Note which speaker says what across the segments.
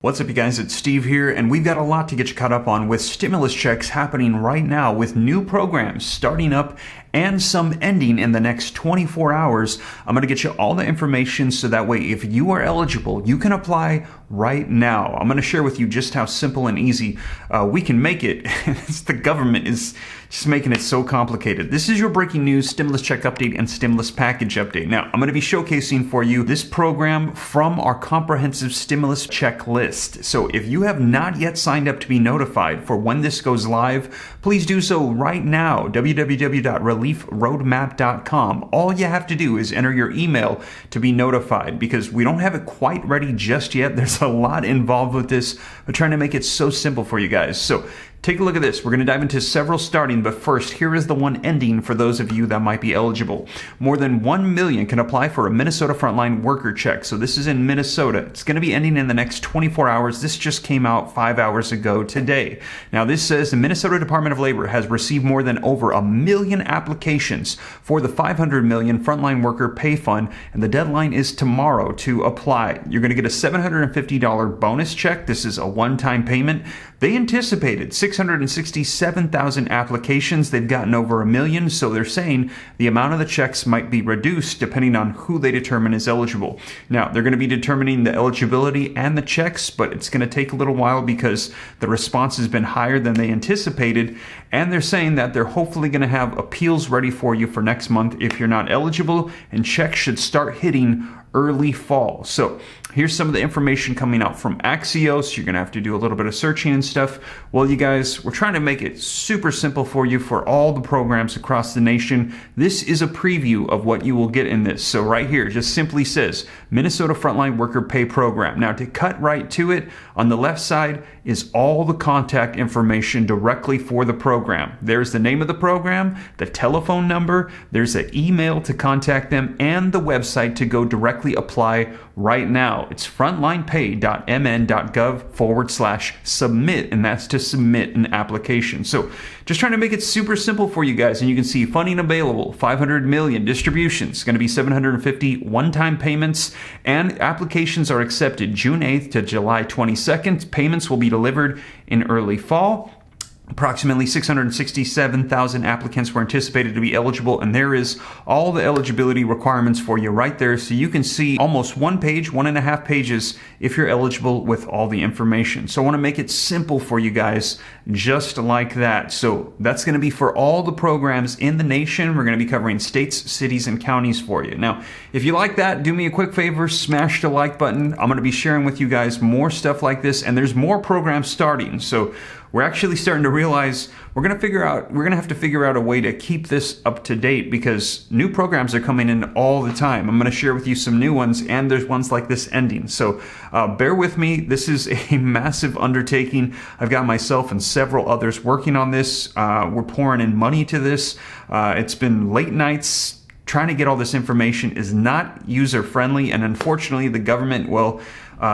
Speaker 1: What's up, you guys? It's Steve here, and we've got a lot to get you caught up on with stimulus checks happening right now, with new programs starting up and some ending in the next 24 hours. I'm going to get you all the information so that way if you are eligible, you can apply right now. I'm going to share with you just how simple and easy we can make it. The government is just making it so complicated. This is your breaking news stimulus check update and stimulus package update. Now, I'm going to be showcasing for you this program from our comprehensive stimulus checklist. So if you have not yet signed up to be notified for when this goes live, please do so right now. www.reliefroadmap.com. All you have to do is enter your email to be notified, because we don't have it quite ready just yet. There's a lot involved with this. We're trying to make it so simple for you guys. So take a look at this. We're going to dive into several starting, but first, here is the one ending for those of you that might be eligible. More than 1 million can apply for a Minnesota frontline worker check. So this is in Minnesota. It's going to be ending in the next 24 hours. This just came out 5 hours ago today. Now, this says the Minnesota Department of Labor has received more than over 1 million applications for the 500 million frontline worker pay fund, and the deadline is tomorrow to apply. You're going to get a $750 bonus check. This is a one-time payment. They anticipated 667,000 applications. They've gotten over 1 million, so they're saying the amount of the checks might be reduced depending on who they determine is eligible. Now, they're going to be determining the eligibility and the checks, but it's going to take a little while because the response has been higher than they anticipated, and they're saying that they're hopefully going to have appeals ready for you for next month if you're not eligible, and checks should start hitting early fall. So here's some of the information coming out from Axios. You're going to have to do a little bit of searching and stuff. Well, you guys, we're trying to make it super simple for you for all the programs across the nation. This is a preview of what you will get in this. So right here, it just simply says Minnesota Frontline Worker Pay Program. Now, to cut right to it, on the left side is all the contact information directly for the program. There's the name of the program, the telephone number, there's an email to contact them, and the website to go directly apply right now. It's frontlinepay.mn.gov/submit, and that's to submit an application. So just trying to make it super simple for you guys. And you can see funding available, 500 million distributions, going to be 750 one-time payments, and applications are accepted June 8th to July 22nd. Payments will be delivered in early fall. Approximately 667,000 applicants were anticipated to be eligible, and there is all the eligibility requirements for you right there, so you can see almost 1 page, 1.5 pages if you're eligible with all the information. So I want to make it simple for you guys, just like that. So that's going to be for all the programs in the nation. We're going to be covering states, cities, and counties for you. Now, if you like that, do me a quick favor, smash the like button. I'm going to be sharing with you guys more stuff like this, and there's more programs starting. So we're actually starting to realize we're going to have to figure out a way to keep this up to date, because new programs are coming in all the time. I'm going to share with you some new ones, and there's ones like this ending. So bear with me. This is a massive undertaking. I've got myself and several others working on this. We're pouring in money to this. It's been late nights. Trying to get all this information is not user-friendly, and unfortunately the government,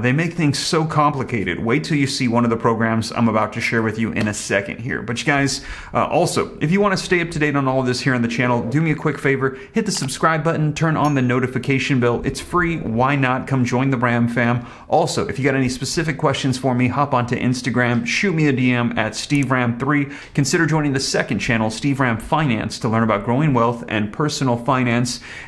Speaker 1: they make things so complicated. Wait till you see one of the programs I'm about to share with you in a second here. But you guys, also, if you want to stay up to date on all of this here on the channel, do me a quick favor, hit the subscribe button, turn on the notification bell. It's free. Why not? Come join the Ram fam. Also, if you got any specific questions for me, hop onto Instagram, shoot me a DM at SteveRam3. Consider joining the second channel, Steve Ram Finance, to learn about growing wealth and personal finance.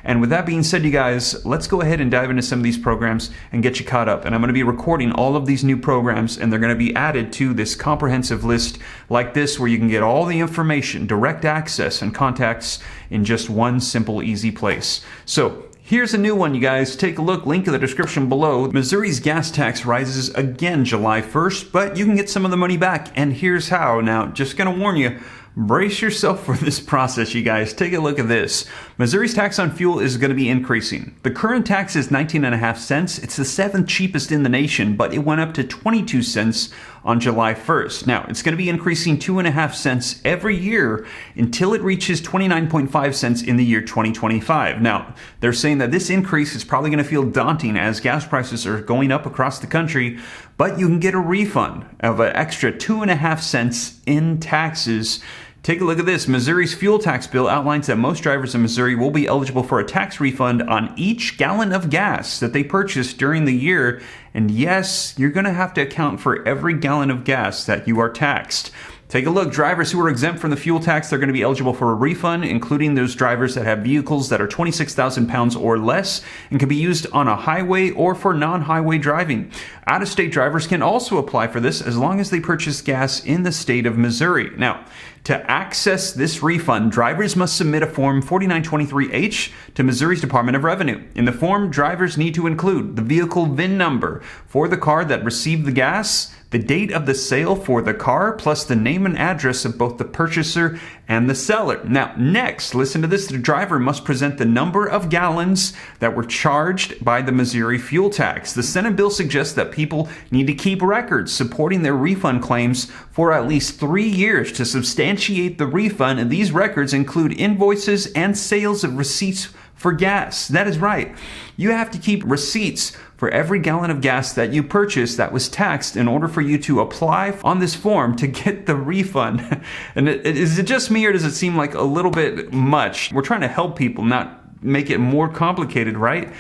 Speaker 1: And with that being said, you guys, let's go ahead and dive into some of these programs and get you caught up. And I'm going to be recording all of these new programs, and they're going to be added to this comprehensive list like this, where you can get all the information, direct access, and contacts in just one simple, easy place. So here's a new one, you guys. Take a look. Link in the description below. Missouri's gas tax rises again July 1st, but you can get some of the money back, and here's how. Now, just going to warn you, brace yourself for this process, you guys. Take a look at this. Missouri's tax on fuel is going to be increasing. The current tax is 19.5 cents. It's the 7th cheapest in the nation, but it went up to 22 cents on July 1st. Now, it's going to be increasing 2.5 cents every year until it reaches 29.5 cents in the year 2025. Now, they're saying that this increase is probably going to feel daunting as gas prices are going up across the country, but you can get a refund of an extra 2.5 cents in taxes. Take a look at this. Missouri's fuel tax bill outlines that most drivers in Missouri will be eligible for a tax refund on each gallon of gas that they purchase during the year And yes, you're going to have to account for every gallon of gas that you are taxed. Take a look. Drivers who are exempt from the fuel tax, they're going to be eligible for a refund, including those drivers that have vehicles that are 26,000 pounds or less and can be used on a highway or for non-highway driving. Out-of-state drivers can also apply for this as long as they purchase gas in the state of Missouri. Now, to access this refund, drivers must submit a Form 4923H to Missouri's Department of Revenue. In the form, drivers need to include the vehicle VIN number for the car that received the gas, the date of the sale for the car, plus the name and address of both the purchaser and the seller. Now, next, listen to this. The driver must present the number of gallons that were charged by the Missouri fuel tax. The Senate bill suggests that people need to keep records supporting their refund claims for at least 3 years to substantiate the refund, and these records include invoices and sales of receipts for gas. That is right. You have to keep receipts for every gallon of gas that you purchased that was taxed in order for you to apply on this form to get the refund. And is it just me, or does it seem like a little bit much? We're trying to help people, not make it more complicated, right?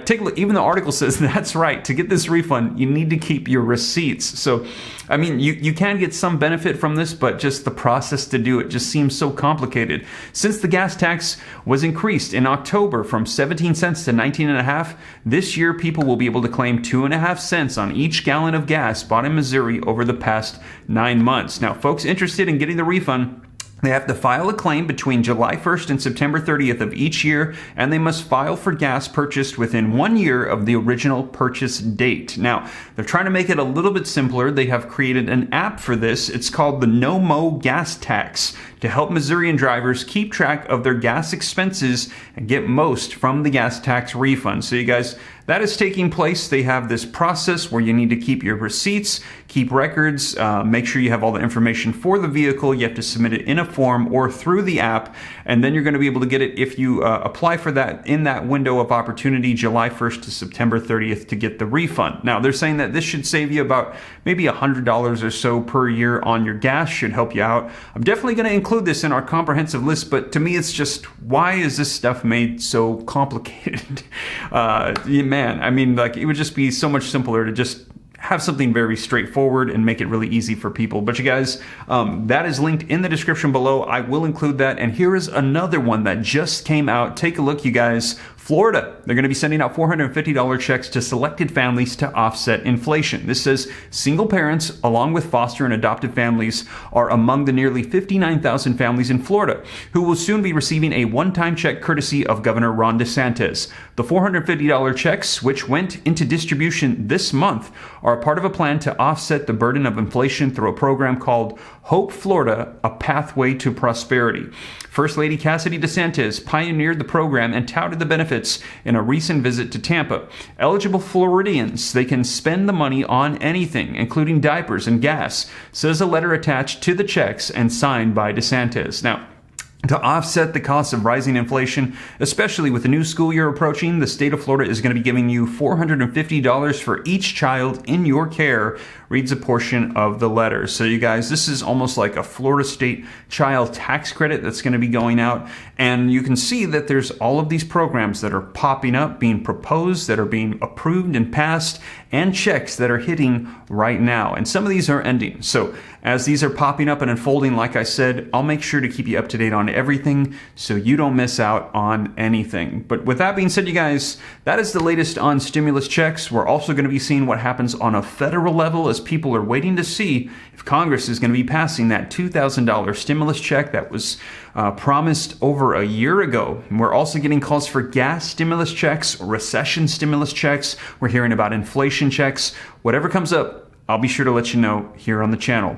Speaker 1: Take a look. Even the article says that's right. To get this refund, you need to keep your receipts. So, I mean, you can get some benefit from this, but just the process to do it just seems so complicated. Since the gas tax was increased in October from 17 cents to 19.5, this year people will be able to claim 2.5 cents on each gallon of gas bought in Missouri over the past 9 months. Now, folks interested in getting the refund, they have to file a claim between July 1st and September 30th of each year, and they must file for gas purchased within 1 year of the original purchase date. Now, they're trying to make it a little bit simpler. They have created an app for this. It's called the No Mo Gas Tax to help Missourian drivers keep track of their gas expenses and get most from the gas tax refund. So you guys, that is taking place. They have this process where you need to keep your receipts, keep records, make sure you have all the information for the vehicle. You have to submit it in a form or through the app, and then you're going to be able to get it if you apply for that in that window of opportunity, July 1st to September 30th, to get the refund. Now, they're saying that this should save you about maybe $100 or so per year on your gas, should help you out. I'm definitely going to include this in our comprehensive list, but to me, it's just, why is this stuff made so complicated? Man, I mean, like, it would just be so much simpler to just have something very straightforward and make it really easy for people. But you guys, that is linked in the description below. I will include that. And here is another one that just came out. Take a look, you guys. Florida, they're going to be sending out $450 checks to selected families to offset inflation. This says single parents, along with foster and adoptive families, are among the nearly 59,000 families in Florida who will soon be receiving a one-time check courtesy of Governor Ron DeSantis. The $450 checks, which went into distribution this month, are a part of a plan to offset the burden of inflation through a program called Hope Florida, a Pathway to Prosperity. First Lady Cassidy DeSantis pioneered the program and touted the benefits in a recent visit to Tampa. Eligible Floridians, they can spend the money on anything, including diapers and gas, says a letter attached to the checks and signed by DeSantis. Now, to offset the costs of rising inflation, especially with the new school year approaching, the state of Florida is going to be giving you $450 for each child in your care, reads a portion of the letter. So you guys, this is almost like a Florida state child tax credit that's going to be going out. And you can see that there's all of these programs that are popping up, being proposed, that are being approved and passed, and checks that are hitting right now. And some of these are ending. So as these are popping up and unfolding, like I said, I'll make sure to keep you up to date on everything so you don't miss out on anything. But with that being said, you guys, that is the latest on stimulus checks. We're also going to be seeing what happens on a federal level as people are waiting to see if Congress is going to be passing that $2,000 stimulus check that was promised over a year ago. And we're also getting calls for gas stimulus checks, recession stimulus checks. We're hearing about inflation checks. Whatever comes up, I'll be sure to let you know here on the channel.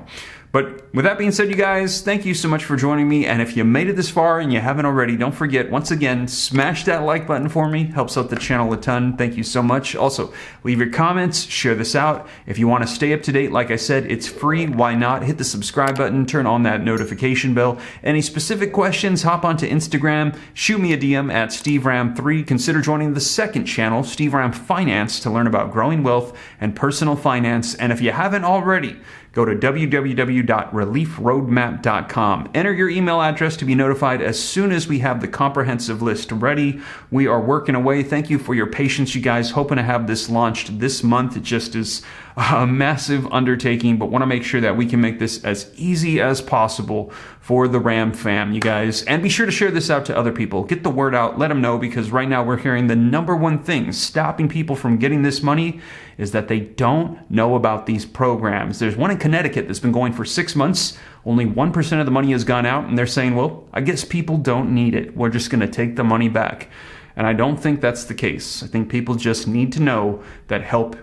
Speaker 1: But with that being said, you guys, thank you so much for joining me. And if you made it this far and you haven't already, don't forget, once again, smash that like button for me. Helps out the channel a ton. Thank you so much. Also, leave your comments, share this out. If you want to stay up to date, like I said, it's free. Why not? Hit the subscribe button, turn on that notification bell. Any specific questions, hop onto Instagram, shoot me a DM at SteveRam3. Consider joining the second channel, Steve Ram Finance, to learn about growing wealth and personal finance. And if you haven't already, go to www www.reliefroadmap.com. Enter your email address to be notified as soon as we have the comprehensive list ready. We are working away. Thank you for your patience, you guys. Hoping to have this launched this month. It just is a massive undertaking, but want to make sure that we can make this as easy as possible for the Ram fam, you guys. And be sure to share this out to other people. Get the word out. Let them know, because right now we're hearing the number one thing stopping people from getting this money is that they don't know about these programs. There's one in Connecticut that's been going for 6 months. Only 1% of the money has gone out, and they're saying, well, I guess people don't need it. We're just going to take the money back. And I don't think that's the case. I think people just need to know that help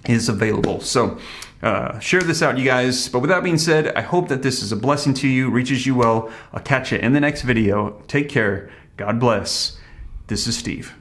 Speaker 1: is available. So share this out, you guys. But with that being said, I hope that this is a blessing to you, reaches you well. I'll catch you in the next video. Take care. God bless. This is Steve.